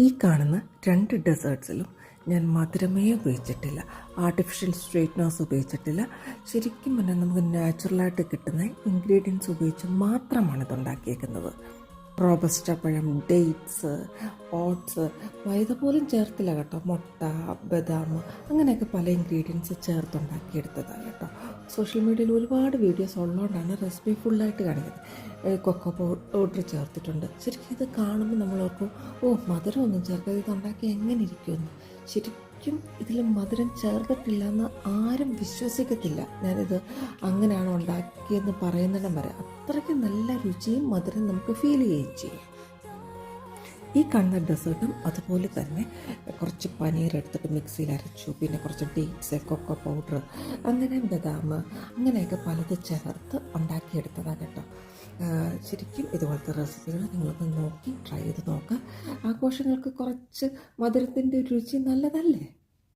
ഈ കാണുന്ന 2 ഡെസേർട്ട്സിലും ഞാൻ മധുരമേ ഉപയോഗിച്ചിട്ടില്ല, ആർട്ടിഫിഷ്യൽ സ്വീറ്റ്നേഴ്സ് ഉപയോഗിച്ചിട്ടില്ല. ശരിക്കും പറഞ്ഞാൽ നമുക്ക് നാച്ചുറലായിട്ട് കിട്ടുന്ന ഇൻഗ്രീഡിയൻസ് ഉപയോഗിച്ച് മാത്രമാണ് ഇതുണ്ടാക്കിയേക്കുന്നത്. റോബസ്റ്റ പഴം, ഡേറ്റ്സ്, ഓട്സ്, മൈദ പോലും ചേർത്തില്ല കേട്ടോ. മുട്ട, ബദാം, അങ്ങനെയൊക്കെ പല ഇൻഗ്രീഡിയൻസ് ചേർത്തുണ്ടാക്കിയെടുത്തതാണ് കേട്ടോ. സോഷ്യൽ മീഡിയയിൽ ഒരുപാട് വീഡിയോസ് ഉള്ളതുകൊണ്ടാണ് റെസിപ്പി ഫുള്ളായിട്ട് കാണിക്കുന്നത്. കൊക്കോ പൗഡർ ചേർത്തിട്ടുണ്ട്. ശരിക്കും ഇത് കാണുമ്പോൾ നമ്മളോർക്കും, മധുരമൊന്നും ചേർക്കാതെ ഇതുണ്ടാക്കി എങ്ങനെ ഇരിക്കുമെന്ന്. ശരിക്കും ഇതിൽ മധുരം ചേർത്തിട്ടില്ല എന്ന് ആരും വിശ്വസിക്കത്തില്ല. ഞാനിത് അങ്ങനെയാണ് ഉണ്ടാക്കിയെന്ന് പറയുന്നിടം വരെ അത്രയ്ക്ക് നല്ല രുചിയും മധുരം നമുക്ക് ഫീൽ ചെയ്യുകയും ചെയ്യും. ഈ കാണുന്ന ഡെസേർട്ടും അതുപോലെ തന്നെ കുറച്ച് പനീർ എടുത്തിട്ട് മിക്സിയിൽ അരച്ചു, പിന്നെ കുറച്ച് ഡേറ്റ്സ്, കൊക്കോ പൗഡർ, അങ്ങനെ ബദാം, അങ്ങനെയൊക്കെ പലത് ചേർത്ത് ഉണ്ടാക്കിയെടുത്തതാണ് കേട്ടോ. ശരിക്കും ഇതുപോലത്തെ റെസിപ്പികൾ നിങ്ങളൊന്ന് നോക്കി ട്രൈ ചെയ്ത് നോക്കുക. ആഘോഷങ്ങൾക്ക് കുറച്ച് മധുരത്തിൻ്റെ രുചി നല്ലതല്ലേ?